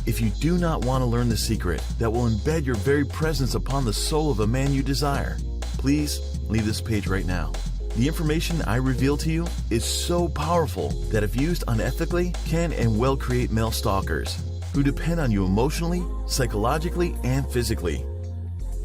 If you do not want to learn the secret that will embed your very presence upon the soul of a man you desire, please leave this page right now. The information I reveal to you is so powerful that if used unethically, can and will create male stalkers who depend on you emotionally, psychologically, and physically.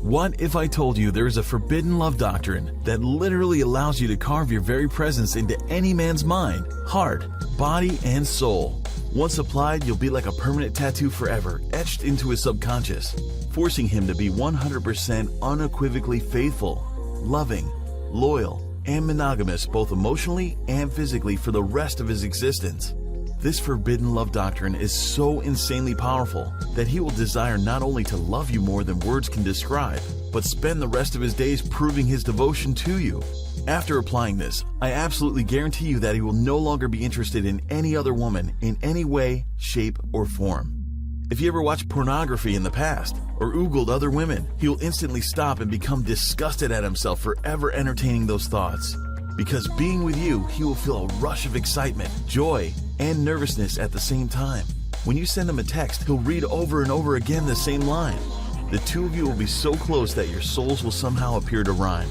What if I told you there is a forbidden love doctrine that literally allows you to carve your very presence into any man's mind, heart, body, and soul? Once applied, you'll be like a permanent tattoo forever, etched into his subconscious, forcing him to be 100% unequivocally faithful, loving, loyal, and monogamous both emotionally and physically for the rest of his existence. This forbidden love doctrine is so insanely powerful that he will desire not only to love you more than words can describe, but spend the rest of his days proving his devotion to you. After applying this, I absolutely guarantee you that he will no longer be interested in any other woman in any way, shape, or form. If you ever watched pornography in the past or oogled other women, he will instantly stop and become disgusted at himself for ever entertaining those thoughts. Because being with you, he will feel a rush of excitement, joy, and nervousness at the same time. When you send him a text, he'll read over and over again the same line. The two of you will be so close that your souls will somehow appear to rhyme.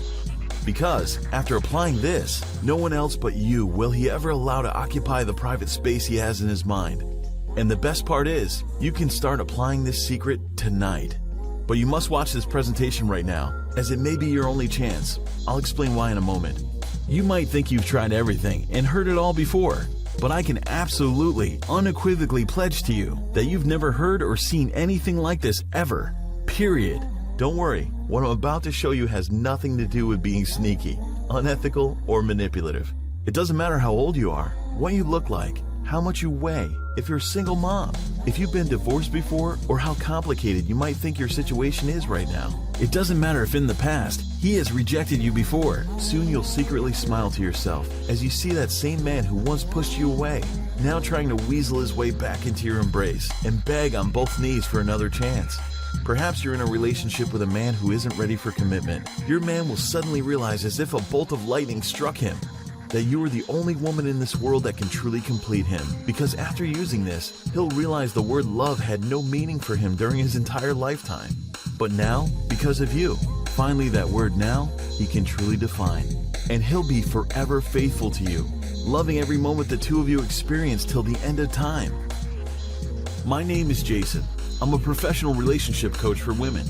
Because, after applying this, no one else but you will he ever allow to occupy the private space he has in his mind. And the best part is, you can start applying this secret tonight. But you must watch this presentation right now, as it may be your only chance. I'll explain why in a moment. You might think you've tried everything and heard it all before, but I can absolutely, unequivocally pledge to you that you've never heard or seen anything like this ever. Period. Don't worry, what I'm about to show you has nothing to do with being sneaky, unethical, or manipulative. It doesn't matter how old you are, what you look like, how much you weigh, if you're a single mom, if you've been divorced before, or how complicated you might think your situation is right now. It doesn't matter if in the past, he has rejected you before. Soon you'll secretly smile to yourself as you see that same man who once pushed you away, now trying to weasel his way back into your embrace and beg on both knees for another chance. Perhaps you're in a relationship with a man who isn't ready for commitment. Your man will suddenly realize, as if a bolt of lightning struck him, that you are the only woman in this world that can truly complete him. Because after using this, he'll realize the word love had no meaning for him during his entire lifetime. But now, because of you, finally that word now, he can truly define. And he'll be forever faithful to you, loving every moment the two of you experience till the end of time. My name is Jason. I'm a professional relationship coach for women.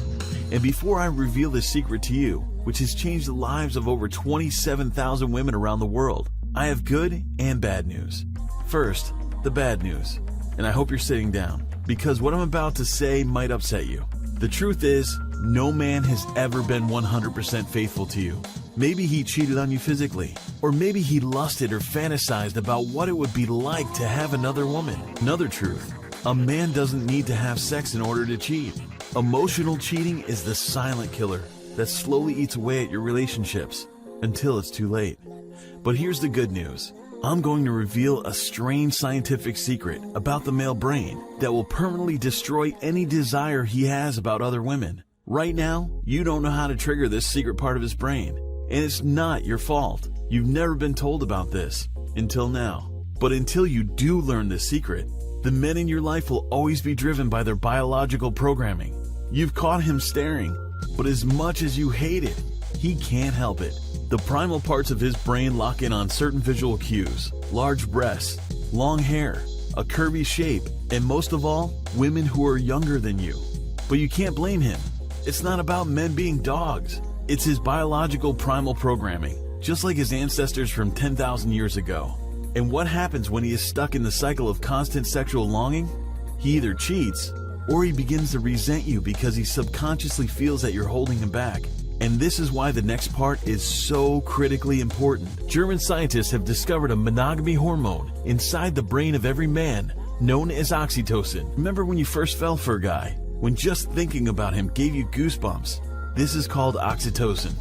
And before I reveal this secret to you, which has changed the lives of over 27,000 women around the world, I have good and bad news. First, the bad news. And I hope you're sitting down, because what I'm about to say might upset you. The truth is, no man has ever been 100% faithful to you. Maybe he cheated on you physically, or maybe he lusted or fantasized about what it would be like to have another woman. Another truth, a man doesn't need to have sex in order to cheat. Emotional cheating is the silent killer that slowly eats away at your relationships until it's too late. But here's the good news. I'm going to reveal a strange scientific secret about the male brain that will permanently destroy any desire he has about other women. Right now, you don't know how to trigger this secret part of his brain, and it's not your fault. You've never been told about this until now. But until you do learn this secret, the men in your life will always be driven by their biological programming. You've caught him staring, but as much as you hate it, he can't help it. The primal parts of his brain lock in on certain visual cues: large breasts, long hair, a curvy shape, and most of all, women who are younger than you. But you can't blame him. It's not about men being dogs. It's his biological primal programming, just like his ancestors from 10,000 years ago. And what happens when he is stuck in the cycle of constant sexual longing? He either cheats, or he begins to resent you because he subconsciously feels that you're holding him back. And this is why the next part is so critically important. German scientists have discovered a monogamy hormone inside the brain of every man, known as oxytocin. Remember when you first fell for a guy? When just thinking about him gave you goosebumps? This is called oxytocin.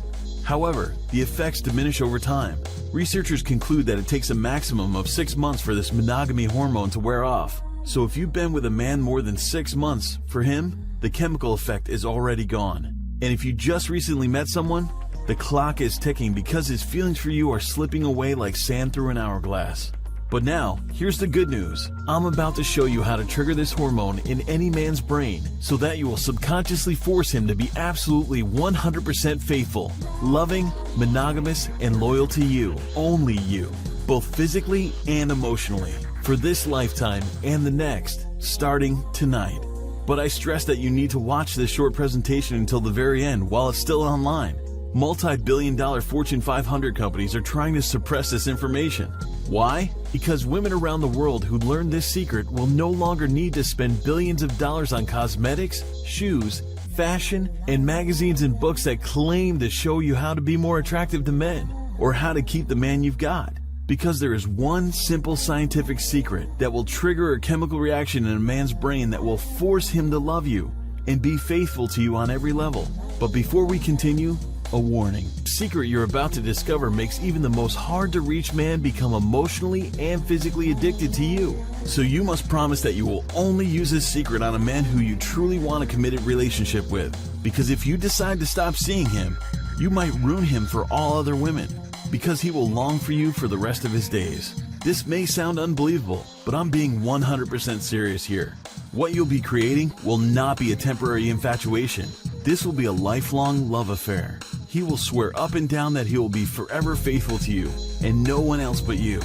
However, the effects diminish over time. Researchers conclude that it takes a maximum of 6 months for this monogamy hormone to wear off. So if you've been with a man more than 6 months, for him, the chemical effect is already gone. And if you just recently met someone, the clock is ticking because his feelings for you are slipping away like sand through an hourglass. But now, here's the good news. I'm about to show you how to trigger this hormone in any man's brain so that you will subconsciously force him to be absolutely 100% faithful, loving, monogamous, and loyal to you, only you, both physically and emotionally, for this lifetime and the next, starting tonight. But I stress that you need to watch this short presentation until the very end while it's still online. Multi-billion-dollar Fortune 500 companies are trying to suppress this information. Why? Because women around the world who learn this secret will no longer need to spend billions of dollars on cosmetics, shoes, fashion, and magazines and books that claim to show you how to be more attractive to men or how to keep the man you've got. Because there is one simple scientific secret that will trigger a chemical reaction in a man's brain that will force him to love you and be faithful to you on every level. But before we continue, a warning. The secret you're about to discover makes even the most hard-to-reach man become emotionally and physically addicted to you. So you must promise that you will only use this secret on a man who you truly want a committed relationship with. Because if you decide to stop seeing him, you might ruin him for all other women. Because he will long for you for the rest of his days. This may sound unbelievable, but I'm being 100% serious here. What you'll be creating will not be a temporary infatuation. This will be a lifelong love affair. He will swear up and down that he will be forever faithful to you and no one else but you.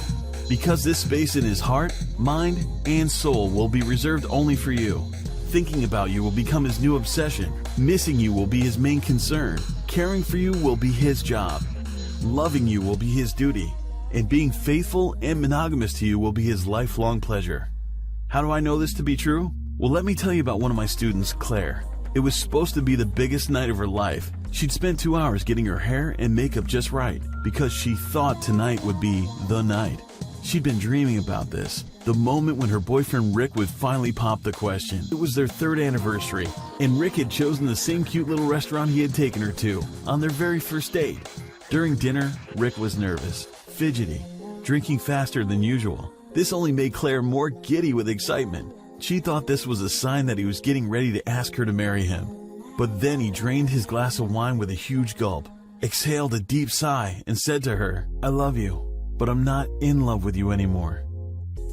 Because this space in his heart, mind, and soul will be reserved only for you. Thinking about you will become his new obsession. Missing you will be his main concern. Caring for you will be his job. Loving you will be his duty. And being faithful and monogamous to you will be his lifelong pleasure. How do I know this to be true? Well, let me tell you about one of my students, Claire. It was supposed to be the biggest night of her life. She'd spent 2 hours getting her hair and makeup just right because she thought tonight would be the night. She'd been dreaming about this, the moment when her boyfriend Rick would finally pop the question. It was their 3rd anniversary, and Rick had chosen the same cute little restaurant he had taken her to on their very first date. During dinner, Rick was nervous, fidgety, drinking faster than usual. This only made Claire more giddy with excitement. She thought this was a sign that he was getting ready to ask her to marry him. But then he drained his glass of wine with a huge gulp, exhaled a deep sigh, and said to her, "I love you, but I'm not in love with you anymore."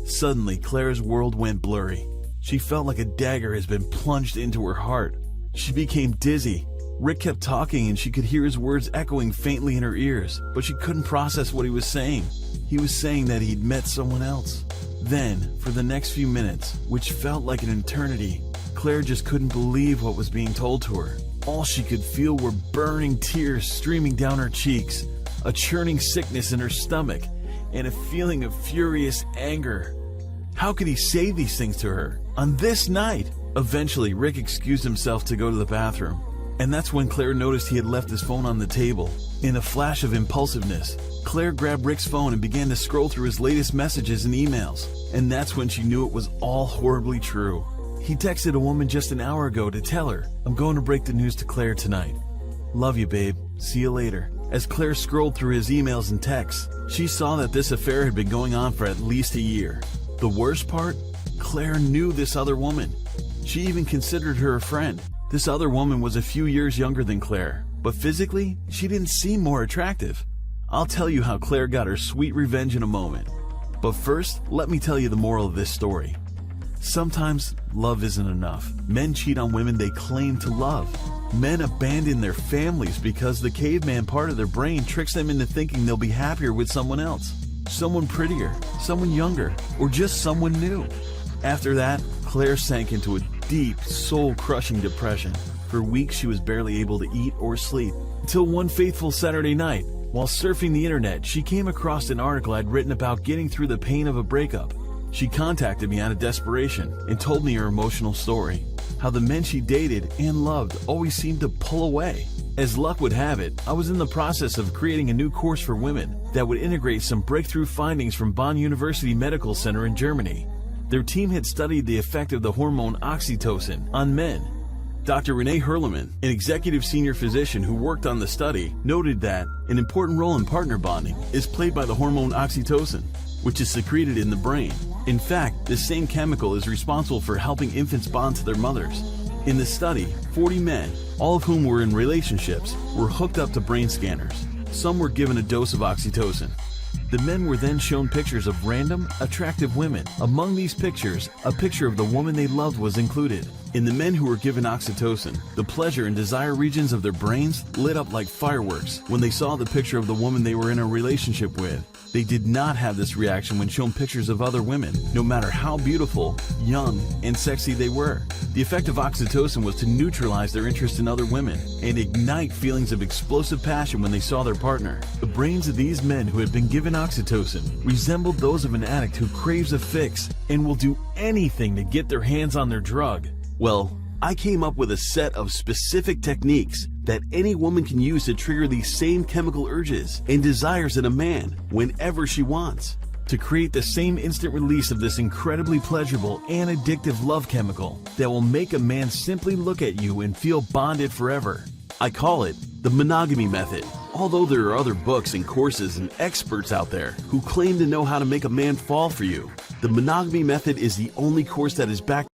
Suddenly, Claire's world went blurry. She felt like a dagger has been plunged into her heart. She became dizzy. Rick kept talking and she could hear his words echoing faintly in her ears, but she couldn't process what he was saying. He was saying that he'd met someone else. Then, for the next few minutes, which felt like an eternity, Claire just couldn't believe what was being told to her. All she could feel were burning tears streaming down her cheeks, a churning sickness in her stomach, and a feeling of furious anger. How could he say these things to her on this night? Eventually, Rick excused himself to go to the bathroom, and that's when Claire noticed he had left his phone on the table. In a flash of impulsiveness, Claire grabbed Rick's phone and began to scroll through his latest messages and emails, and that's when she knew it was all horribly true. He texted a woman just an hour ago to tell her, "I'm going to break the news to Claire tonight. Love you, babe. See you later." As Claire scrolled through his emails and texts, she saw that this affair had been going on for at least a year. The worst part? Claire knew this other woman. She even considered her a friend. This other woman was a few years younger than Claire, but physically, she didn't seem more attractive. I'll tell you how Claire got her sweet revenge in a moment. But first, let me tell you the moral of this story. Sometimes love isn't enough. Men cheat on women they claim to love. Men abandon their families because the caveman part of their brain tricks them into thinking they'll be happier with someone else. Someone prettier, someone younger, or just someone new. After that, Claire sank into a deep, soul-crushing depression. For weeks she was barely able to eat or sleep. Until one fateful Saturday night, while surfing the internet, she came across an article I'd written about getting through the pain of a breakup. She contacted me out of desperation and told me her emotional story. How the men she dated and loved always seemed to pull away. As luck would have it, I was in the process of creating a new course for women that would integrate some breakthrough findings from Bonn University Medical Center in Germany. Their team had studied the effect of the hormone oxytocin on men. Dr. Renee Herleman, an executive senior physician who worked on the study, noted that an important role in partner bonding is played by the hormone oxytocin, which is secreted in the brain. In fact, this same chemical is responsible for helping infants bond to their mothers. In the study, 40 men, all of whom were in relationships, were hooked up to brain scanners. Some were given a dose of oxytocin. The men were then shown pictures of random, attractive women. Among these pictures, a picture of the woman they loved was included. In the men who were given oxytocin, the pleasure and desire regions of their brains lit up like fireworks when they saw the picture of the woman they were in a relationship with. They did not have this reaction when shown pictures of other women, no matter how beautiful, young, and sexy they were. The effect of oxytocin was to neutralize their interest in other women and ignite feelings of explosive passion when they saw their partner. The brains of these men who had been given oxytocin resembled those of an addict who craves a fix and will do anything to get their hands on their drug. Well, I came up with a set of specific techniques that any woman can use to trigger these same chemical urges and desires in a man whenever she wants, to create the same instant release of this incredibly pleasurable and addictive love chemical that will make a man simply look at you and feel bonded forever. I call it the monogamy method. Although there are other books and courses and experts out there who claim to know how to make a man fall for you, the monogamy method is the only course that is backed